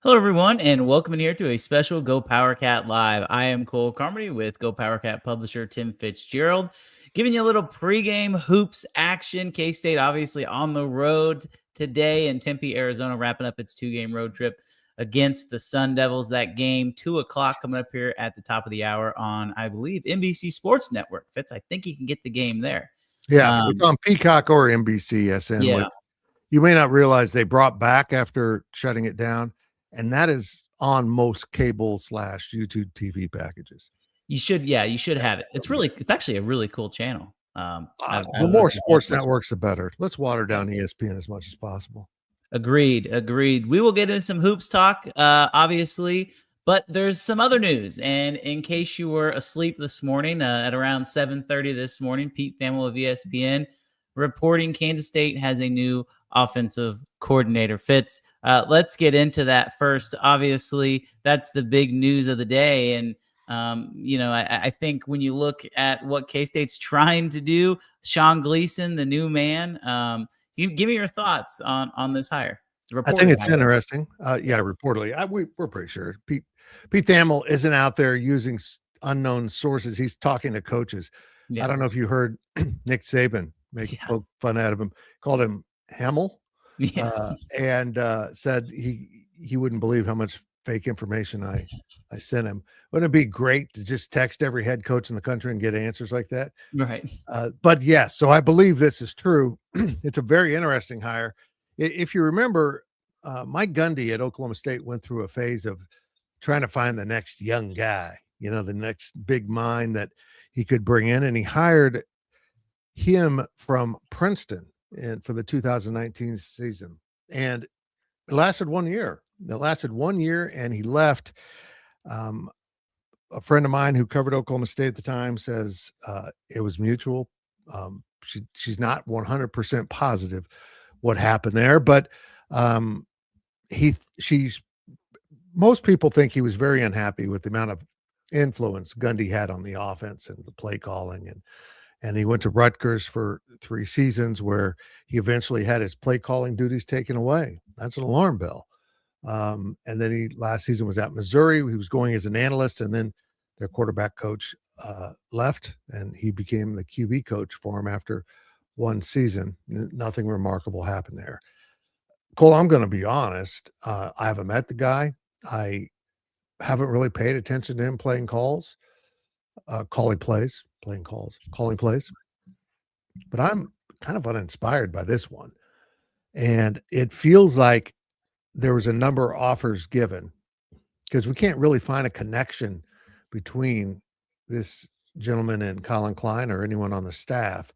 Hello, everyone, and welcome in here to a special GoPowercat Live. I am Cole Carmody with GoPowercat publisher Tim Fitzgerald, giving you a little pregame hoops action. K-State obviously on the road today in Tempe, Arizona, wrapping up its two-game road trip against the Sun Devils. That game, 2 o'clock, coming up here at the top of the hour on, I believe, NBC Sports Network. Fitz, I think you can get the game there. Yeah, it's on Peacock or NBCSN. Yeah. You may not realize they brought back after shutting it down, and that is on most cable/YouTube TV packages. You should have it. It's actually a really cool channel. The more sports networks, the better. Let's water down ESPN as much as possible. Agreed. We will get into some hoops talk, obviously, but there's some other news. And in case you were asleep this morning, at around 7:30 this morning, Pete Thamel of ESPN reporting Kansas State has a new offensive coordinator. Fitz, let's get into that first. Obviously, that's the big news of the day. And I think when you look at what K-State's trying to do, Sean Gleason, the new man, give me your thoughts on this hire. I think it's interesting. Reportedly, we're pretty sure Pete Thamel isn't out there using unknown sources. He's talking to coaches. Yeah. I don't know if you heard Nick Saban poke fun out of him, called him Hamel, and said he wouldn't believe how much fake information I sent him. Wouldn't it be great to just text every head coach in the country and get answers like that? Right. But yes, so I believe this is true. It's a very interesting hire. If you remember, Mike Gundy at Oklahoma State went through a phase of trying to find the next young guy, the next big mind that he could bring in, and he hired him from Princeton for the 2019 season, and it lasted 1 year. And he left. A friend of mine who covered Oklahoma State at the time says it was mutual. She's not 100% positive what happened there, but most people think he was very unhappy with the amount of influence Gundy had on the offense and the play calling, and he went to Rutgers for 3 seasons where he eventually had his play calling duties taken away. That's an alarm bell. And then last season was at Missouri. He was going as an analyst, and then their quarterback coach left, and he became the QB coach for him after 1 season. Nothing remarkable happened there. Cole, I'm going to be honest. I haven't met the guy. I haven't really paid attention to him calling plays. But I'm kind of uninspired by this one. And it feels like there was a number of offers given, because we can't really find a connection between this gentleman and Colin Klein or anyone on the staff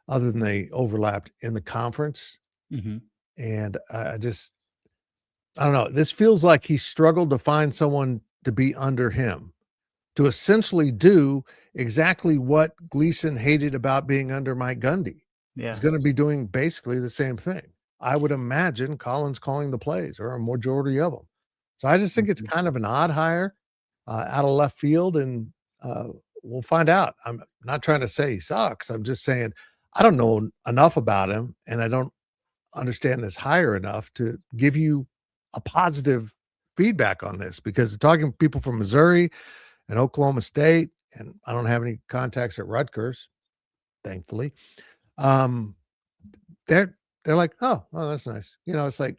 other than they overlapped in the conference. Mm-hmm. And I don't know. This feels like he struggled to find someone to be under him, to essentially do exactly what Gleason hated about being under Mike Gundy. Yeah. He's going to be doing basically the same thing. I would imagine Colin's calling the plays, or a majority of them. So I just think it's kind of an odd hire out of left field, and we'll find out. I'm not trying to say he sucks. I'm just saying I don't know enough about him, and I don't understand this hire enough to give you a positive feedback on this, because talking to people from Missouri and Oklahoma State, and I don't have any contacts at Rutgers, thankfully, they're like, oh, that's nice. It's like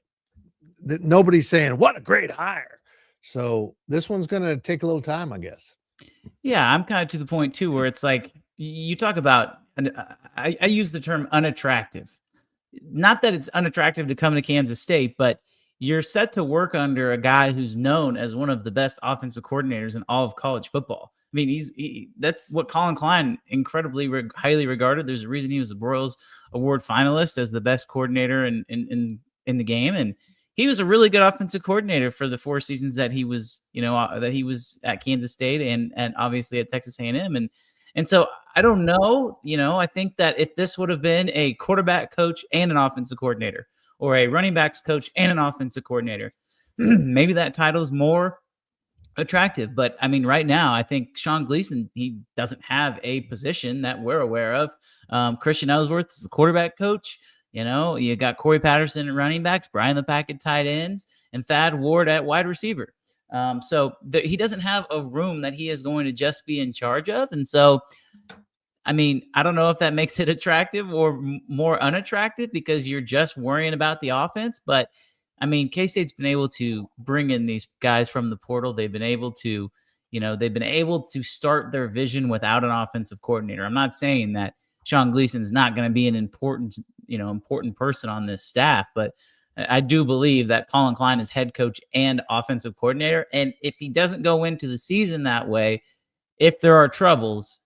nobody's saying what a great hire. So this one's going to take a little time, I guess. Yeah, I'm kind of to the point too, where it's like you talk about, I use the term unattractive. Not that it's unattractive to come to Kansas State, but you're set to work under a guy who's known as one of the best offensive coordinators in all of college football. I mean, that's what Colin Klein incredibly highly regarded. There's a reason he was a Broyles Award finalist as the best coordinator in the game, and he was a really good offensive coordinator for the 4 seasons that he was, that he was at Kansas State and obviously at Texas A&M, and so I don't know. I think that if this would have been a quarterback coach and an offensive coordinator, or a running backs coach and an offensive coordinator, maybe that title is more attractive. But I mean, right now, I think Sean Gleason, he doesn't have a position that we're aware of. Christian Ellsworth is the quarterback coach. You got Corey Patterson at running backs, Brian the Pack at tight ends, and Thad Ward at wide receiver. So he doesn't have a room that he is going to just be in charge of. And so, I mean, I don't know if that makes it attractive or more unattractive because you're just worrying about the offense. But I mean, K-State's been able to bring in these guys from the portal. They've been able to, start their vision without an offensive coordinator. I'm not saying that Sean Gleason's not going to be an important person on this staff, but I do believe that Colin Klein is head coach and offensive coordinator. And if he doesn't go into the season that way, if there are troubles,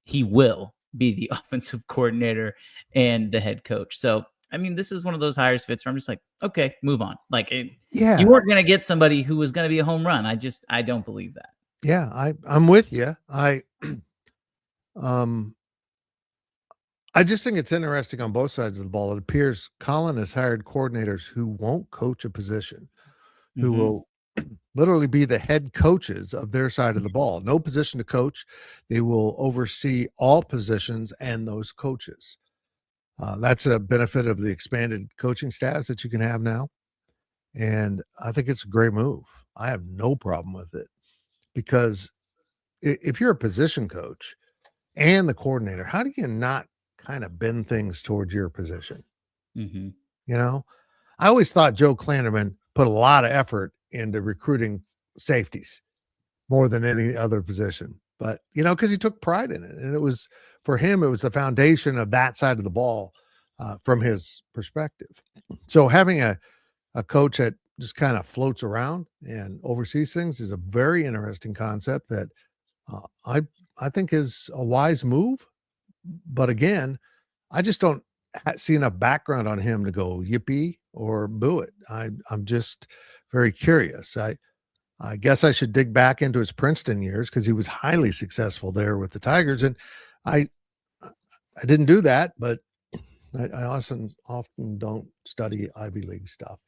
he will be the offensive coordinator and the head coach. So, I mean, this is one of those hires, Fitz, where I'm just like, okay, move on. Like, you weren't going to get somebody who was going to be a home run. I don't believe that. Yeah, I'm with you. I just think it's interesting on both sides of the ball. It appears Colin has hired coordinators who won't coach a position, who will literally be the head coaches of their side of the ball. No position to coach. They will oversee all positions and those coaches. That's a benefit of the expanded coaching staffs that you can have now. And I think it's a great move. I have no problem with it because if you're a position coach and the coordinator, how do you not kind of bend things towards your position? I always thought Joe Klanderman put a lot of effort into recruiting safeties more than any other position, but because he took pride in it, and it was for him, it was the foundation of that side of the ball from his perspective. So having a coach that just kind of floats around and oversees things is a very interesting concept that I think is a wise move. But again, I just don't see enough background on him to go yippee or boo it. I'm just very curious. I guess I should dig back into his Princeton years because he was highly successful there with the Tigers. And I didn't do that, but I often don't study Ivy League stuff.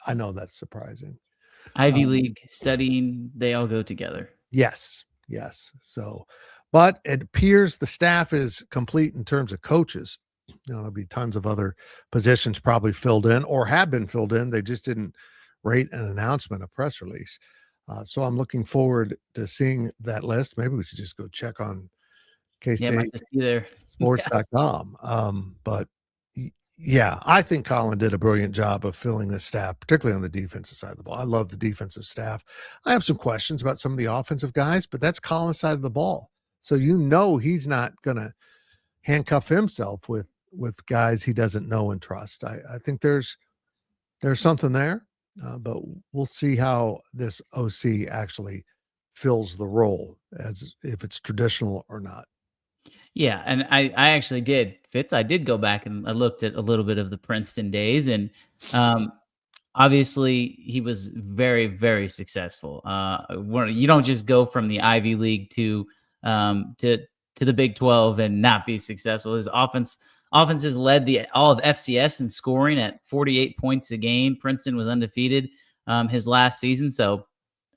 I know that's surprising. Ivy League studying, they all go together. Yes. So, but it appears the staff is complete in terms of coaches. There'll be tons of other positions probably filled in or have been filled in. They just didn't rate an announcement, a press release. So I'm looking forward to seeing that list. Maybe we should just go check on K-State sports.com. But yeah, I think Colin did a brilliant job of filling the staff, particularly on the defensive side of the ball. I love the defensive staff. I have some questions about some of the offensive guys, but that's Colin's side of the ball. So he's not going to handcuff himself with guys he doesn't know and trust. I think there's something there, but we'll see how this OC actually fills the role, as if it's traditional or not. Yeah, and I actually did, Fitz. I did go back and I looked at a little bit of the Princeton days, and obviously he was very, very successful. You don't just go from the Ivy League to the Big 12 and not be successful. His offense has led all of FCS in scoring at 48 points a game. Princeton was undefeated his last season, so.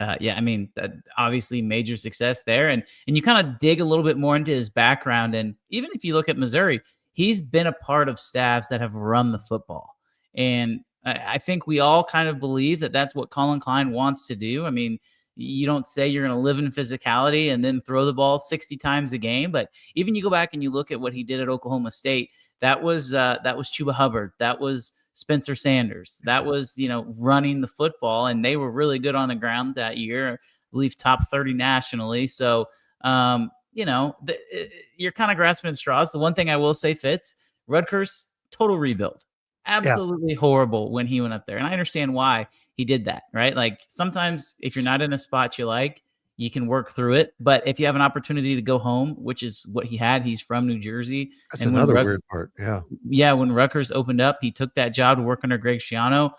I mean, obviously major success there. And you kind of dig a little bit more into his background. And even if you look at Missouri, he's been a part of staffs that have run the football. And I think we all kind of believe that that's what Colin Klein wants to do. I mean, you don't say you're going to live in physicality and then throw the ball 60 times a game. But even you go back and you look at what he did at Oklahoma State, that was Chuba Hubbard. That was Spencer Sanders. That was, running the football, and they were really good on the ground that year. I believe top 30 nationally. So, you're kind of grasping at straws. The one thing I will say, Fitz, Rutgers, total rebuild. Absolutely horrible when he went up there. And I understand why he did that, right? Like sometimes if you're not in a spot you like, you can work through it. But if you have an opportunity to go home, which is what he had, he's from New Jersey. That's another weird part. Yeah. Yeah. When Rutgers opened up, he took that job to work under Greg Schiano,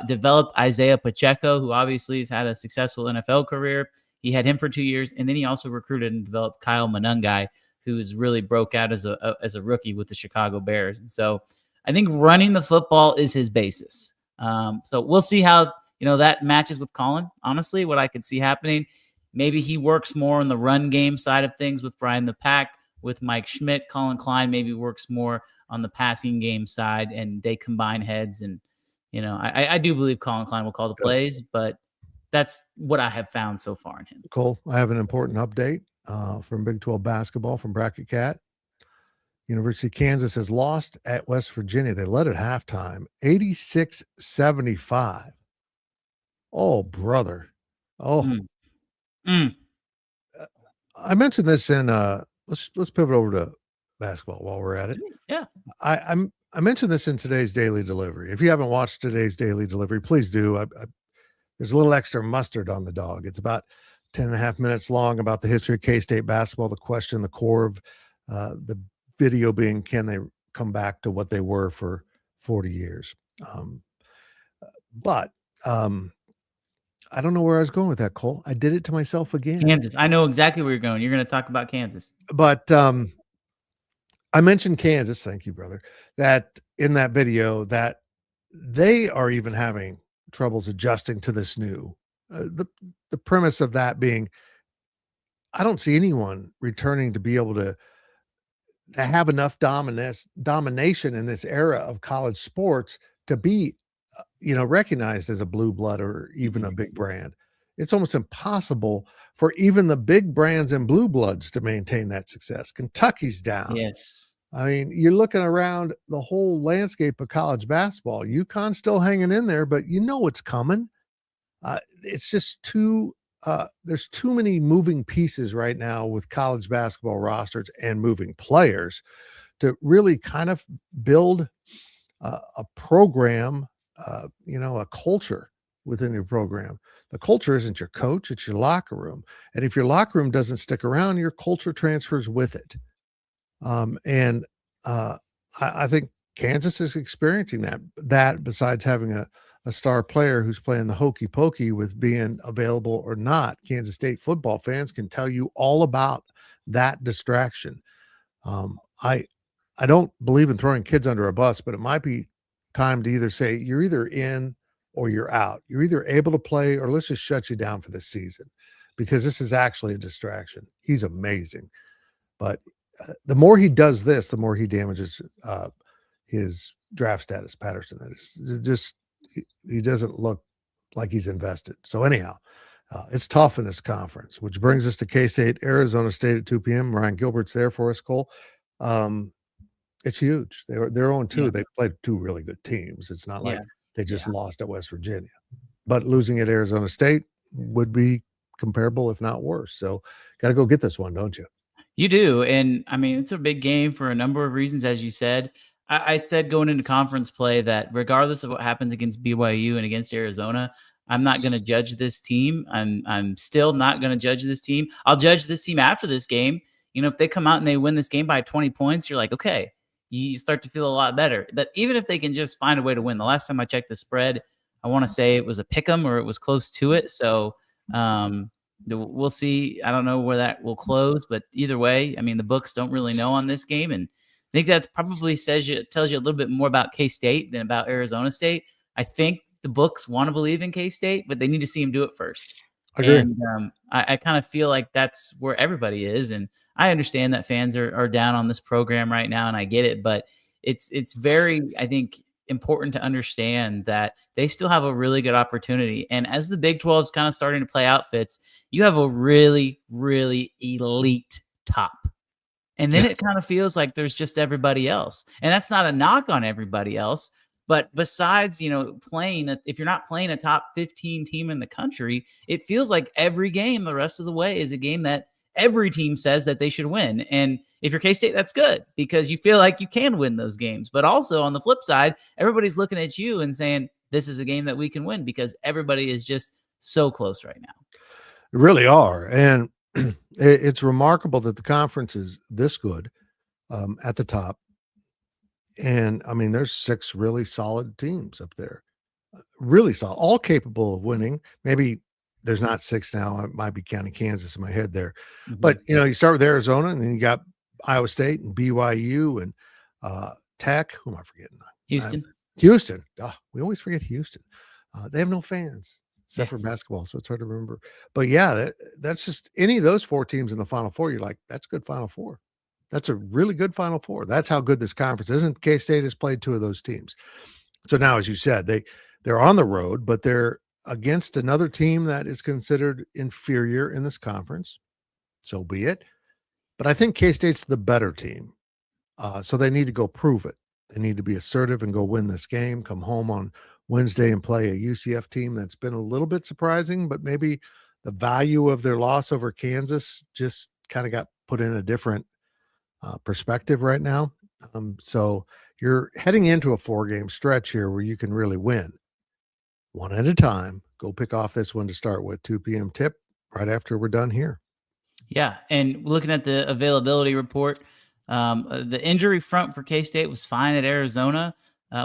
developed Isaiah Pacheco, who obviously has had a successful NFL career. He had him for 2 years. And then he also recruited and developed Kyle Monangai, who has really broke out as a rookie with the Chicago Bears. And so I think running the football is his basis. So we'll see how, that matches with Colin. Honestly, what I could see happening, maybe he works more on the run game side of things with Brian the Pack, with Mike Schmidt. Colin Klein maybe works more on the passing game side, and they combine heads. And I do believe Colin Klein will call the plays, but that's what I have found so far in him. Cole, I have an important update from Big 12 basketball from Bracket Cat. University of Kansas has lost at West Virginia. They led at halftime, 86-75. Oh, brother. Oh. I mentioned this in let's pivot over to basketball while we're at it. Yeah. I mentioned this in today's Daily Delivery. If you haven't watched today's Daily Delivery, please do. There's a little extra mustard on the dog. It's about 10 and a half minutes long about the history of K-State basketball, the question, the core of the video being, can they come back to what they were for 40 years? But I don't know where I was going with that, Cole. I did it to myself again. Kansas. I know exactly where you're going. You're going to talk about Kansas. But I mentioned Kansas, thank you, brother, that in that video that they are even having troubles adjusting to this new. The premise of that being, I don't see anyone returning to be able to have enough domination in this era of college sports to be, recognized as a blue blood or even a big brand. It's almost impossible for even the big brands and blue bloods to maintain that success. Kentucky's down. Yes. I mean, you're looking around the whole landscape of college basketball. UConn's still hanging in there, but it's coming. It's just there's too many moving pieces right now with college basketball rosters and moving players to really kind of build a program, a culture within your program. The culture isn't your coach, it's your locker room. And if your locker room doesn't stick around, your culture transfers with it. I think Kansas is experiencing that besides having a star player who's playing the hokey pokey with being available or not. Kansas State football fans can tell you all about that distraction. I don't believe in throwing kids under a bus, but it might be time to either say you're either in or you're out. You're either able to play or let's just shut you down for this season, because this is actually a distraction. He's amazing. But the more he does this, the more he damages his draft status, Patterson. That is just, he doesn't look like he's invested. So anyhow, it's tough in this conference, which brings us to K-State, Arizona State at 2 p.m. Ryan Gilbert's there for us, Cole. It's huge. They're on 2. Yeah. They played 2 really good teams. It's not like they just lost at West Virginia, but losing at Arizona State would be comparable, if not worse. So got to go get this one, don't you? You do. And I mean, it's a big game for a number of reasons, as you said. I said going into conference play that regardless of what happens against BYU and against Arizona, I'm not going to judge this team. I'm still not going to judge this team. I'll judge this team after this game. If they come out and they win this game by 20 points, you're like, okay, you start to feel a lot better. But even if they can just find a way to win, the last time I checked the spread, I want to say it was a pick 'em or it was close to it. So we'll see. I don't know where that will close, but either way, I mean, the books don't really know on this game. And I think that's probably tells you a little bit more about K-State than about Arizona State. I think the books want to believe in K-State, but they need to see him do it first. Agree. And I kind of feel like that's where everybody is. And I understand that fans are down on this program right now, and I get it, but it's very, I think, important to understand that they still have a really good opportunity. And as the Big 12 is kind of starting to play outfits, you have a really, really elite top. And then it kind of feels like there's just everybody else. And that's not a knock on everybody else. But besides, if you're not playing a top 15 team in the country, it feels like every game the rest of the way is a game that every team says that they should win. And if you're K-State, that's good because you feel like you can win those games. But also on the flip side, everybody's looking at you and saying, this is a game that we can win because everybody is just so close right now. They really are. And it's remarkable that the conference is this good at the top. And I mean, there's 6 really solid teams up there, really solid, all capable of winning. Maybe there's not 6 now. I might be counting Kansas in my head there, but you start with Arizona and then you got Iowa State and BYU and Tech. Who am I forgetting? Houston. We always forget Houston. They have no fans except for basketball, so it's hard to remember. But yeah, that's just any of those 4 teams in the Final Four. You're like, that's a good Final Four. That's a really good Final Four. That's how good this conference is. And K-State has played 2 of those teams. So now, as you said, they're on the road, but they're against another team that is considered inferior in this conference. So be it. But I think K-State's the better team. So they need to go prove it. They need to be assertive and go win this game, come home on Wednesday and play a UCF team that's been a little bit surprising, but maybe the value of their loss over Kansas just kind of got put in a different perspective right now. So you're heading into a 4-game stretch here where you can really win one at a time. Go pick off this one to start with. 2 p.m. tip right after we're done here. Yeah, and looking at the availability report, the injury front for K-State was fine at Arizona.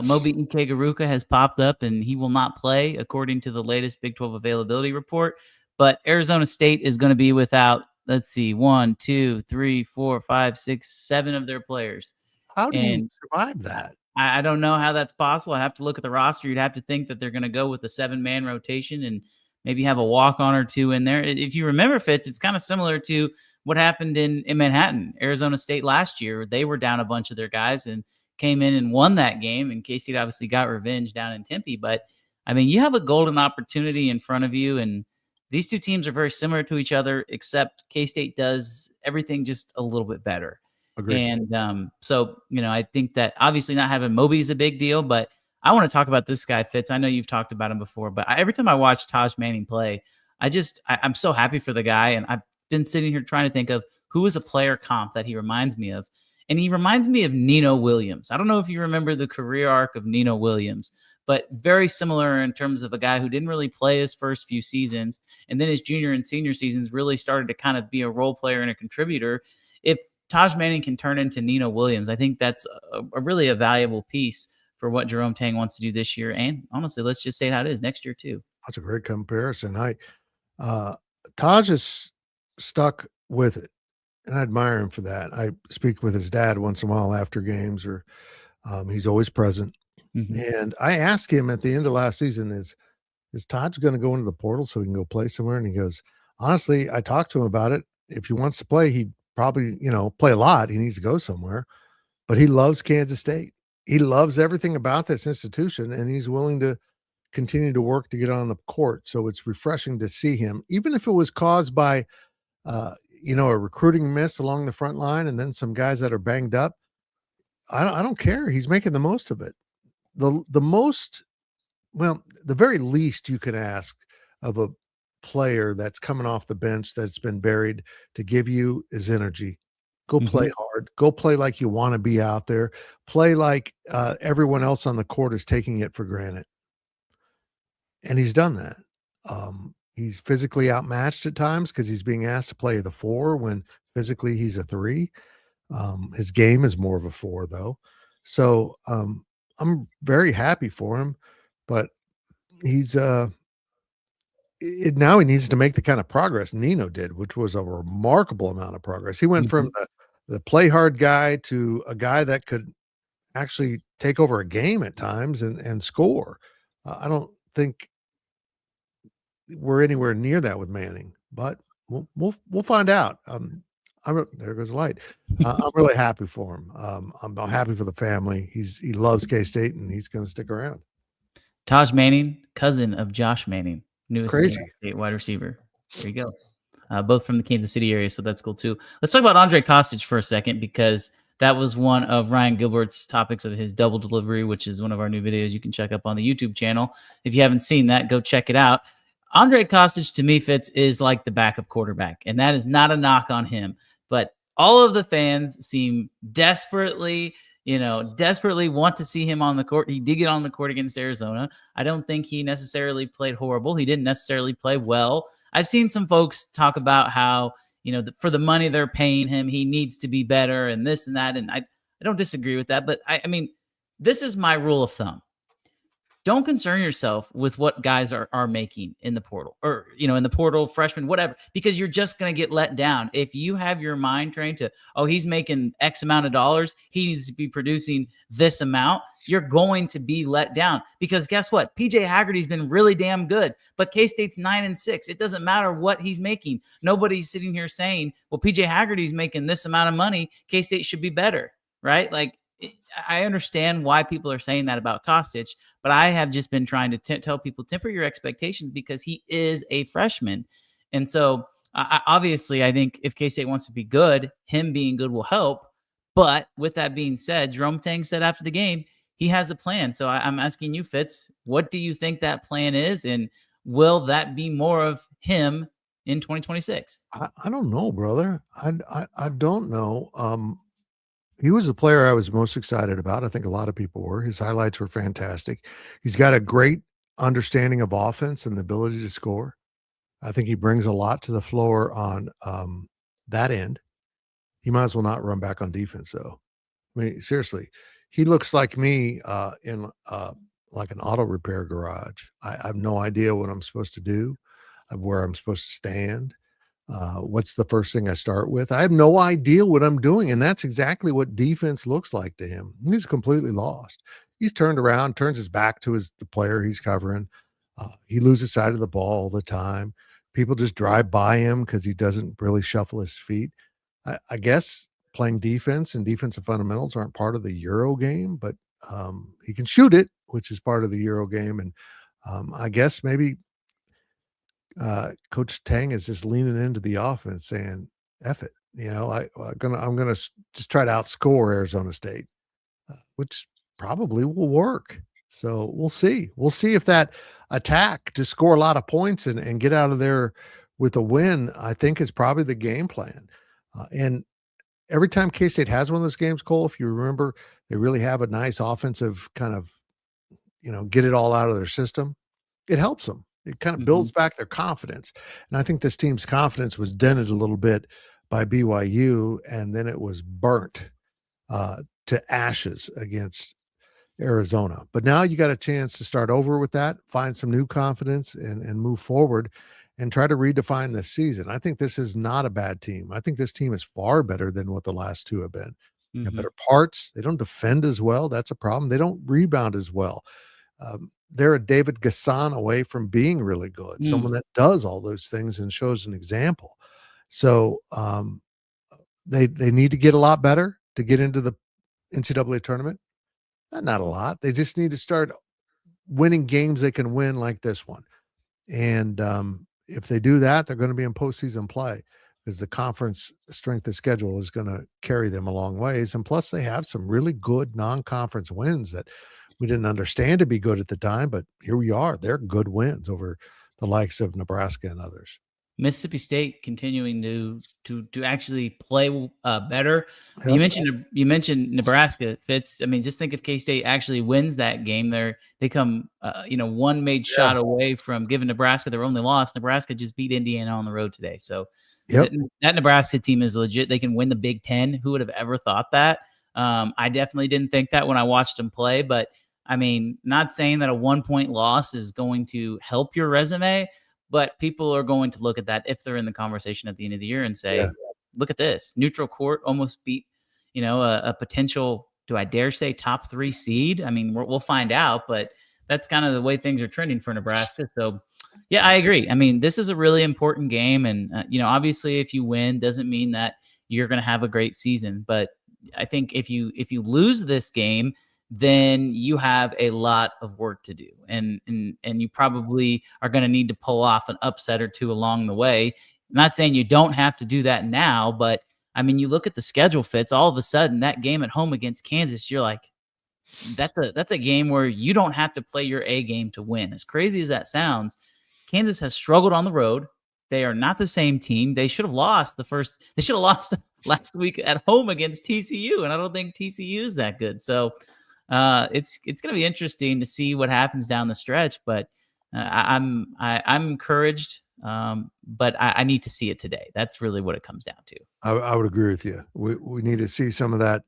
Moby Ike-Garuka has popped up, and he will not play, according to the latest Big 12 availability report. But Arizona State is going to be without, let's see, 1, 2, 3, 4, 5, 6, 7 of their players. How do you survive that? I don't know how that's possible. I have to look at the roster. You'd have to think that they're going to go with a 7-man rotation and maybe have a walk-on or 2 in there. If you remember, Fitz, it's kind of similar to what happened in Manhattan, Arizona State last year. They were down a bunch of their guys and came in and won that game. And K-State obviously got revenge down in Tempe. But, I mean, you have a golden opportunity in front of you. And these 2 teams are very similar to each other, except K-State does everything just a little bit better. Agreed. And so, I think that obviously not having Moby is a big deal, but I want to talk about this guy, Fitz. I know you've talked about him before, but every time I watch Taj Manning play, I'm so happy for the guy. And I've been sitting here trying to think of who is a player comp that he reminds me of. And he reminds me of Nino Williams. I don't know if you remember the career arc of Nino Williams, but very similar in terms of a guy who didn't really play his first few seasons. And then his junior and senior seasons really started to kind of be a role player and a contributor. If Taj Manning can turn into Nino Williams, I think that's really a valuable piece for what Jerome Tang wants to do this year. And honestly, let's just say how it is next year too. That's a great comparison. Taj is stuck with it, and I admire him for that. I speak with his dad once in a while after games, or he's always present. Mm-hmm. And I asked him at the end of last season, is Taj going to go into the portal so he can go play somewhere? And he goes, honestly, I talked to him about it. If he wants to play, he'd probably, play a lot. He needs to go somewhere, but he loves Kansas State. He loves everything about this institution, and he's willing to continue to work to get on the court. So it's refreshing to see him, even if it was caused by, a recruiting miss along the front line and then some guys that are banged up. I don't care. He's making the most of it. The very least you can ask of a player that's coming off the bench that's been buried to give you is energy. Go play hard. Go play like you want to be out there. Play like everyone else on the court is taking it for granted. And he's done that. He's physically outmatched at times because he's being asked to play the 4 when physically he's a 3. His game is more of a 4, though. So I'm very happy for him. But he's now he needs to make the kind of progress Nino did, which was a remarkable amount of progress. He went from the play hard guy to a guy that could actually take over a game at times and score. I don't think we're anywhere near that with Manning, but we'll find out. There goes the light. I'm really happy for him. I'm happy for the family. He loves K-State and he's going to stick around. Taj Manning, cousin of Josh Manning, newest Crazy. State wide receiver. There you go. Both from the Kansas City area, so that's cool too. Let's talk about Andre Kostic for a second, because that was one of Ryan Gilbert's topics of his double delivery, which is one of our new videos you can check up on the YouTube channel. If you haven't seen that, go check it out. Andre Kostic, to me, Fitz, is like the backup quarterback, and that is not a knock on him. But all of the fans seem desperately want to see him on the court. He did get on the court against Arizona. I don't think he necessarily played horrible. He didn't necessarily play well. I've seen some folks talk about how, for the money they're paying him, he needs to be better and this and that. And I don't disagree with that. But I mean, this is my rule of thumb. don't concern yourself with what guys are making in the portal, or, in the portal, freshmen, whatever, because you're just going to get let down. If you have your mind trained to, oh, he's making X amount of dollars, he needs to be producing this amount, you're going to be let down, because guess what? PJ Haggerty's been really damn good, but K-State's 9-6. It doesn't matter what he's making. Nobody's sitting here saying, well, PJ Haggerty's making this amount of money, K-State should be better, right? Like, I understand why people are saying that about Kostic, but I have just been trying to tell people, temper your expectations, because he is a freshman. And so obviously, I think if K-State wants to be good, him being good will help. But with that being said, Jerome Tang said after the game, he has a plan. So I'm asking you, Fitz, what do you think that plan is? And will that be more of him in 2026? I don't know, brother. I don't know. He was the player I was most excited about. I think a lot of people were. His highlights were fantastic. He's got a great understanding of offense and the ability to score. I think he brings a lot to the floor on that end. He might as well not run back on defense, though. I mean, seriously, he looks like me in like an auto repair garage. I have no idea what I'm supposed to do, where I'm supposed to stand. What's the first thing I start with? I have no idea what I'm doing. And that's exactly what defense looks like to him. He's completely lost. He's turned around, turns his back to the player he's covering. He loses sight of the ball all the time. People just drive by him because he doesn't really shuffle his feet. I guess playing defense and defensive fundamentals aren't part of the Euro game, but he can shoot it, which is part of the Euro game. And I guess maybe Coach Tang is just leaning into the offense, saying, "F it, I'm gonna just try to outscore Arizona State," which probably will work. So we'll see. We'll see if that attack to score a lot of points and get out of there with a win, I think, is probably the game plan. And every time K-State has one of those games, Cole, if you remember, they really have a nice offensive kind of, get it all out of their system. It helps them. It kind of builds back their confidence. And I think this team's confidence was dented a little bit by BYU, and then it was burnt to ashes against Arizona. But now you got a chance to start over with that, find some new confidence and move forward and try to redefine this season. I think this is not a bad team. I think this team is far better than what the last two have been. They have better parts. They don't defend as well. That's a problem. They don't rebound as well. They're a David Gasson away from being really good, someone that does all those things and shows an example. So they need to get a lot better to get into the NCAA tournament. Not a lot. They just need to start winning games they can win, like this one. And if they do that, they're going to be in postseason play, because the conference strength of schedule is going to carry them a long ways. And plus, they have some really good non-conference wins that we didn't understand to be good at the time, but here we are. They're good wins over the likes of Nebraska and others. Mississippi State continuing to actually play better. Yep. You mentioned Nebraska, Fitz. I mean, just think if K-State actually wins that game, they come one made shot away from giving Nebraska their only loss. Nebraska just beat Indiana on the road today, so that Nebraska team is legit. They can win the Big Ten. Who would have ever thought that? I definitely didn't think that when I watched them play, but I mean, not saying that a 1-point loss is going to help your resume, but people are going to look at that if they're in the conversation at the end of the year and say, look at this. Neutral court almost beat, a potential, do I dare say, top 3 seed? I mean, we'll find out, but that's kind of the way things are trending for Nebraska. So, yeah, I agree. I mean, this is a really important game. And, obviously if you win doesn't mean that you're going to have a great season. But I think if you lose this game, then you have a lot of work to do. And you probably are going to need to pull off an upset or two along the way. I'm not saying you don't have to do that now, but I mean, you look at the schedule, Fits, all of a sudden that game at home against Kansas, you're like, that's a game where you don't have to play your A game to win. As crazy as that sounds, Kansas has struggled on the road. They are not the same team. They should have lost last week at home against TCU, and I don't think TCU is that good. So it's going to be interesting to see what happens down the stretch, but I'm encouraged. But I need to see it today. That's really what it comes down to. I would agree with you. We need to see some of that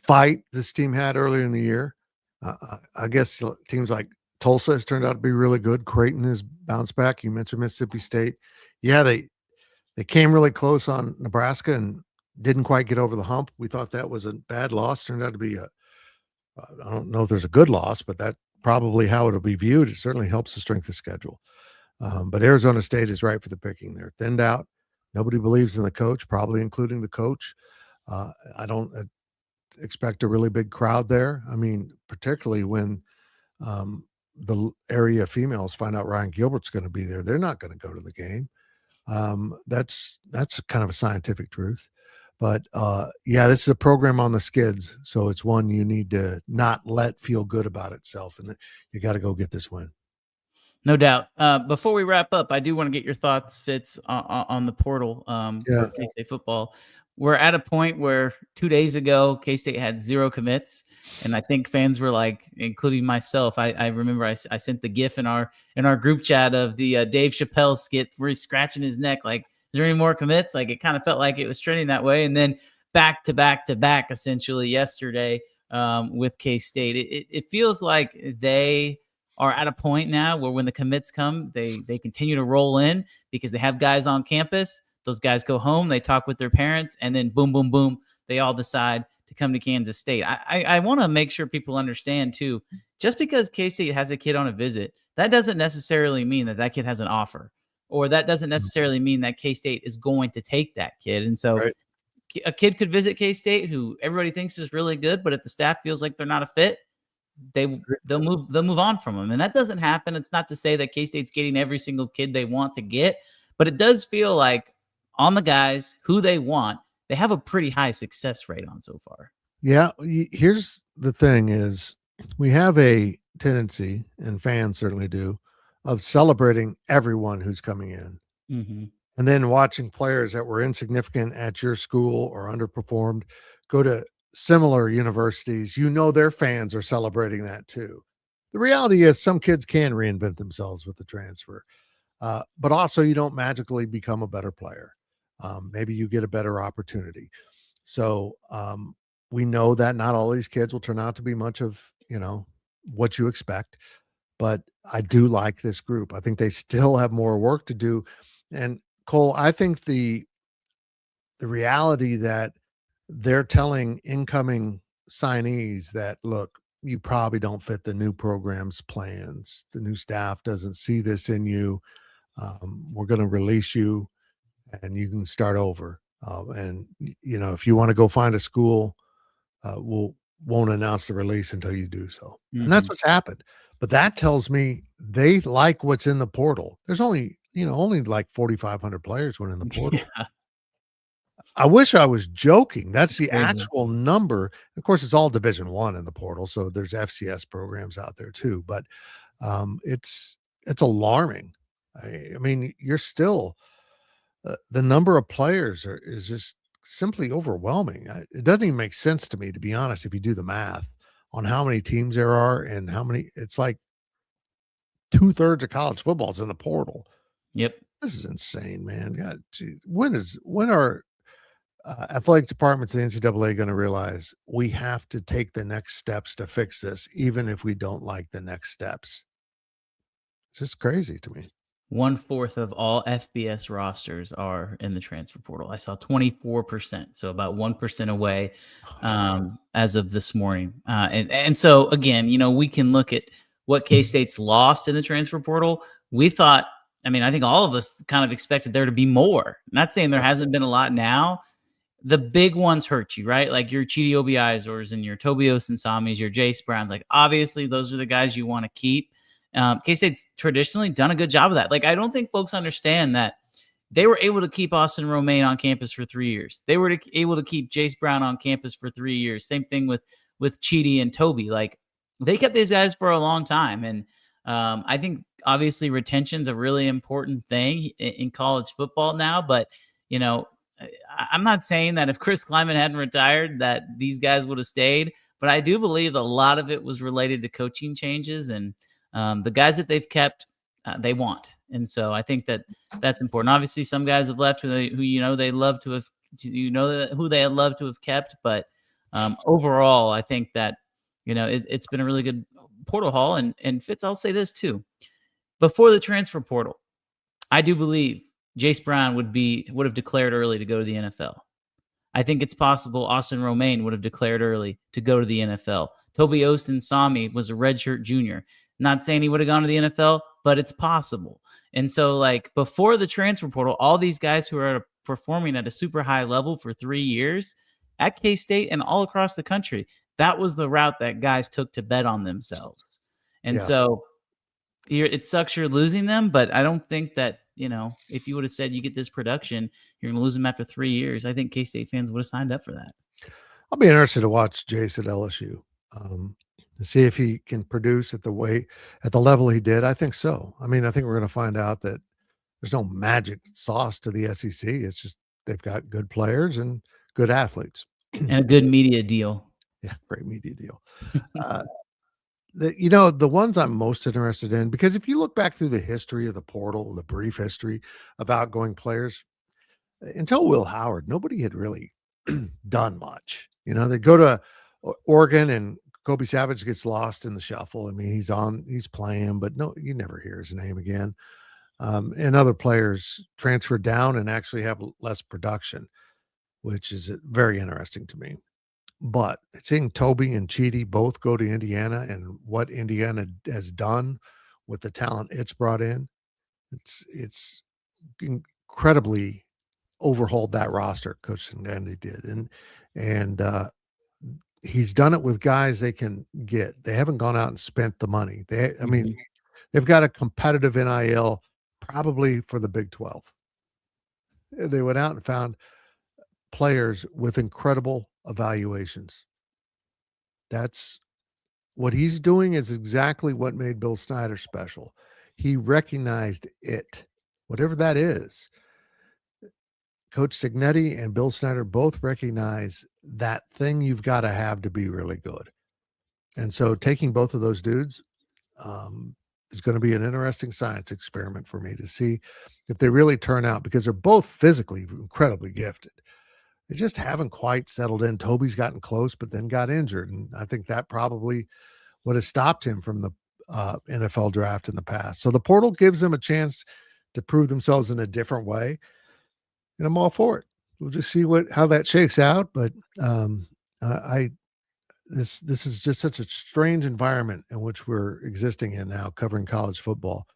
fight this team had earlier in the year. I guess teams like Tulsa has turned out to be really good. Creighton has bounced back. You mentioned Mississippi State. Yeah, they came really close on Nebraska and didn't quite get over the hump. We thought that was a bad loss. Turned out to be I don't know if there's a good loss, but that probably how it'll be viewed. It certainly helps the strength of schedule. But Arizona State is right for the picking. They're thinned out. Nobody believes in the coach, probably including the coach. I don't expect a really big crowd there. I mean, particularly when the area females find out Ryan Gilbert's going to be there, they're not going to go to the game. That's kind of a scientific truth. But yeah, this is a program on the skids, so it's one you need to not let feel good about itself, and you got to go get this win. No doubt. Before we wrap up, I do want to get your thoughts, Fitz, on the portal for K-State football. We're at a point where 2 days ago, K-State had 0 commits, and I think fans were like, including myself, I remember I sent the GIF in our group chat of the Dave Chappelle skit where he's scratching his neck, like, is there any more commits? Like, it kind of felt like it was trending that way, and then back to back to back, essentially yesterday with K-State. It feels like they are at a point now where when the commits come, they continue to roll in because they have guys on campus. Those guys go home, they talk with their parents, and then boom, boom, boom, they all decide to come to Kansas State. I want to make sure people understand, too, just because K-State has a kid on a visit, that doesn't necessarily mean that kid has an offer, or that doesn't necessarily mean that K-State is going to take that kid. And so a kid could visit K-State who everybody thinks is really good, but if the staff feels like they're not a fit, they'll move on from them. And that doesn't happen. It's not to say that K-State's getting every single kid they want to get, but it does feel like on the guys who they want, they have a pretty high success rate on so far. Yeah. Here's the thing is we have a tendency, and fans certainly do, of celebrating everyone who's coming in. Mm-hmm. And then watching players that were insignificant at your school or underperformed go to similar universities. Their fans are celebrating that too. The reality is some kids can reinvent themselves with the transfer, but also you don't magically become a better player. Maybe you get a better opportunity. So we know that not all these kids will turn out to be much of, what you expect, but I do like this group. I think they still have more work to do. And Cole, I think the reality that they're telling incoming signees that, look, you probably don't fit the new program's plans. The new staff doesn't see this in you. We're going to release you and you can start over. And if you want to go find a school, won't announce the release until you do so. Mm-hmm. And that's what's happened. But that tells me they like what's in the portal. There's only like 4,500 players went in the portal. Yeah. I wish I was joking. That's the actual number. Of course, it's all Division I in the portal, so there's FCS programs out there too. But it's alarming. I mean, you're still the number of players is just simply overwhelming. It doesn't even make sense to me, to be honest, if you do the math on how many teams there are and how many. It's like 2/3 of college football is in the portal. Yep, this is insane, man. God, geez. When are athletic departments of the NCAA going to realize we have to take the next steps to fix this, even if we don't like the next steps? It's just crazy to me. 1/4 of all FBS rosters are in the transfer portal. I saw 24%, so about 1% away as of this morning. And so, again, we can look at what K-State's lost in the transfer portal. We thought, I think all of us kind of expected there to be more. Not saying there hasn't been a lot now. The big ones hurt you, right? Like your Chidi Obiizors and your Tobias and Samis, your Jace Browns. Like, obviously, those are the guys you want to keep. K-State's traditionally done a good job of that. Like, I don't think folks understand that they were able to keep Austin Romaine on campus for 3 years. They were able to keep Jace Brown on campus for 3 years. Same thing with Chidi and Toby. Like, they kept these guys for a long time. And I think, obviously, retention's a really important thing in college football now. But, I'm not saying that if Chris Kleiman hadn't retired that these guys would have stayed. But I do believe a lot of it was related to coaching changes, and the guys that they've kept, they want. And so I think that's important. Obviously, some guys have left who they love to have, who they had loved to have kept. But overall, I think that It's been a really good portal haul. And Fitz, I'll say this too. Before the transfer portal, I do believe Jace Brown would have declared early to go to the NFL. I think it's possible Austin Romaine would have declared early to go to the NFL. Toby Ostin-Sami was a redshirt junior. Not saying he would have gone to the NFL, but it's possible. And so, like, before the transfer portal, all these guys who are performing at a super high level for 3 years at K-State and all across the country, that was the route that guys took to bet on themselves. And so it sucks you're losing them, but I don't think that, if you would have said you get this production, you're going to lose them after 3 years, I think K-State fans would have signed up for that. I'll be interested to watch Jace at LSU. To see if he can produce at the level he did. I think so. I mean, I think we're going to find out that there's no magic sauce to the SEC. It's just they've got good players and good athletes. And a good media deal. Yeah, great media deal. The ones I'm most interested in, because if you look back through the history of the portal, the brief history of outgoing players, until Will Howard, nobody had really done much. They go to Oregon and Kobe Savage gets lost in the shuffle. I mean, he's playing, but no, you never hear his name again. And other players transfer down and actually have less production, which is very interesting to me. But seeing Toby and Chidi both go to Indiana and what Indiana has done with the talent it's brought in, it's incredibly overhauled that roster. Coach Sandendi did, and he's done it with guys they can get. They haven't gone out and spent the money. They've got a competitive NIL probably for the Big 12. They went out and found players with incredible evaluations. That's what he's doing is exactly what made Bill Snyder special. He recognized it, whatever that is. Coach Signetti and Bill Snyder both recognize that thing you've got to have to be really good. And so taking both of those dudes is going to be an interesting science experiment for me to see if they really turn out, because they're both physically incredibly gifted. They just haven't quite settled in. Toby's gotten close, but then got injured. And I think that probably would have stopped him from the NFL draft in the past. So the portal gives them a chance to prove themselves in a different way. And I'm all for it. We'll just see how that shakes out. But this is just such a strange environment in which we're existing in now, covering college football.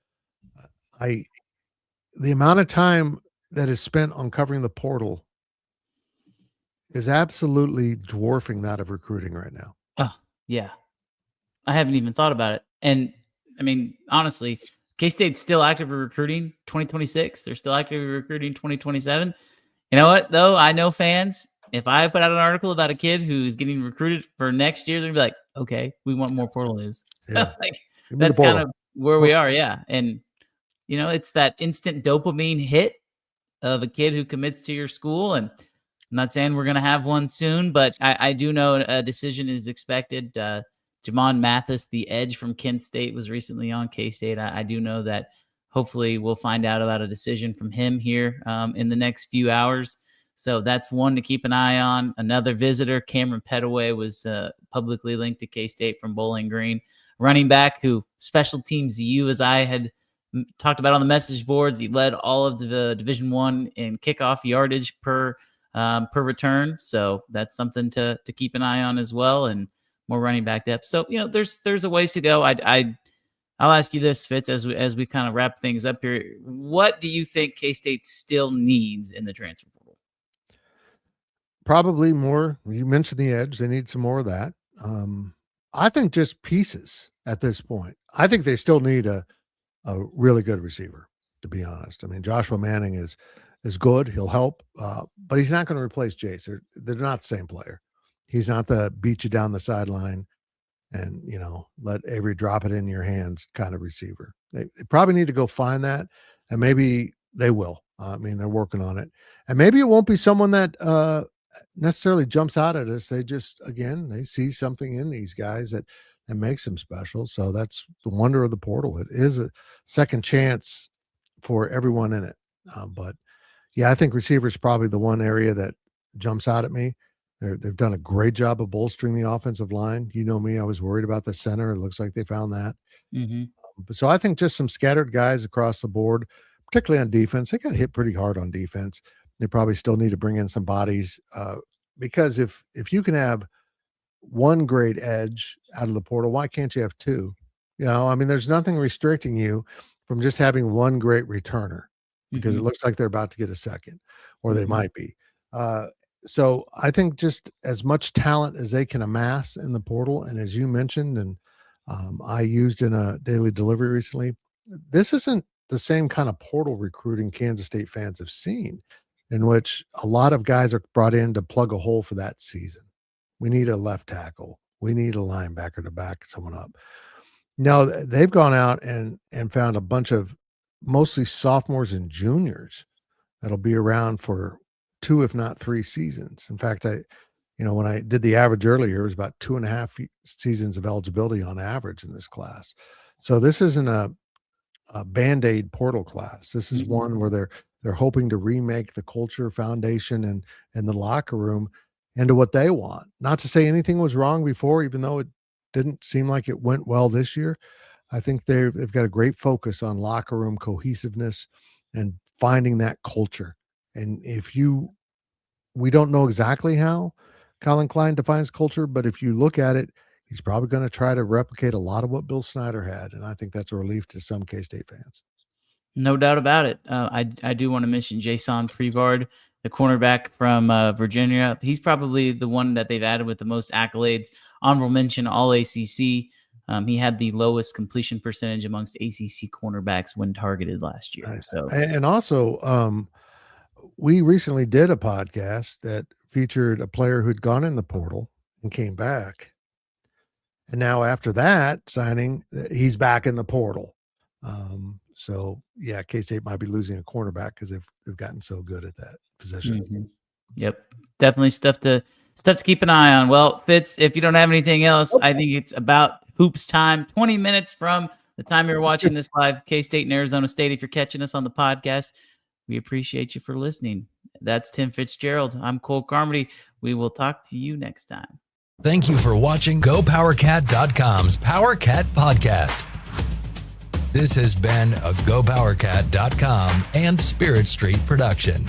The amount of time that is spent on covering the portal is absolutely dwarfing that of recruiting right now. Oh, yeah. I haven't even thought about it. And I mean, honestly, K-State's still actively recruiting 2026. They're still actively recruiting 2027. You know what, though? I know fans, if I put out an article about a kid who's getting recruited for next year, they're going to be like, okay, we want more portal news. Yeah. That's kind of where we are, yeah. And, it's that instant dopamine hit of a kid who commits to your school. And I'm not saying we're going to have one soon, but I do know a decision is expected. Jamon Mathis, the edge from Kent State, was recently on K-State. I do know that hopefully we'll find out about a decision from him here in the next few hours. So that's one to keep an eye on. Another visitor, Cameron Petaway, was publicly linked to K-State from Bowling Green. Running back who special teams you, as I had talked about on the message boards, he led all of the Division I in kickoff yardage per return. So that's something to keep an eye on as well, and more running back depth. So, there's a ways to go. I'll ask you this, Fitz, as we kind of wrap things up here. What do you think K-State still needs in the transfer portal? Probably more. You mentioned the edge. They need some more of that. I think just pieces at this point. I think they still need a really good receiver, to be honest. I mean, Joshua Manning is good. He'll help, but he's not going to replace Jace. They're not the same player. He's not the beat you down the sideline and, let Avery drop it in your hands kind of receiver. They probably need to go find that, and maybe they will. I mean, they're working on it. And maybe it won't be someone that necessarily jumps out at us. They just, again, they see something in these guys that makes them special. So that's the wonder of the portal. It is a second chance for everyone in it. But, yeah, I think receiver is probably the one area that jumps out at me. They've done a great job of bolstering the offensive line. You know me, I was worried about the center. It looks like they found that. Mm-hmm. So I think just some scattered guys across the board, particularly on defense. They got hit pretty hard on defense. They probably still need to bring in some bodies because if you can have one great edge out of the portal, why can't you have two? I mean, there's nothing restricting you from just having one great returner because it looks like they're about to get a second, or they might be. So I think just as much talent as they can amass in the portal, and as you mentioned, and I used in a daily delivery recently, this isn't the same kind of portal recruiting Kansas State fans have seen, in which a lot of guys are brought in to plug a hole for that season. We need a left tackle. We need a linebacker to back someone up. No, they've gone out and found a bunch of mostly sophomores and juniors that'll be around for 2, if not 3 seasons. In fact, when I did the average earlier, it was about 2.5 seasons of eligibility on average in this class. So this isn't a Band-Aid portal class. This is one where they're hoping to remake the culture, foundation, and the locker room into what they want. Not to say anything was wrong before, even though it didn't seem like it went well this year. I think they've got a great focus on locker room cohesiveness and finding that culture. And we don't know exactly how Colin Klein defines culture, but if you look at it, he's probably going to try to replicate a lot of what Bill Snyder had. And I think that's a relief to some K-State fans. No doubt about it. I do want to mention Jason Prevard, the cornerback from Virginia. He's probably the one that they've added with the most accolades. Honorable mention, all ACC. He had the lowest completion percentage amongst ACC cornerbacks when targeted last year. Nice. So, and also, we recently did a podcast that featured a player who'd gone in the portal and came back. And now after that signing, he's back in the portal. So yeah, K-State might be losing a cornerback because they've gotten so good at that position. Yep. Definitely stuff to keep an eye on. Well, Fitz, if you don't have anything else, I think it's about hoops time. 20 minutes from the time you're watching this live, K-State and Arizona State. If you're catching us on the podcast, we appreciate you for listening. That's Tim Fitzgerald. I'm Cole Carmody. We will talk to you next time. Thank you for watching GoPowercat.com's Powercat Podcast. This has been a GoPowercat.com and Spirit Street production.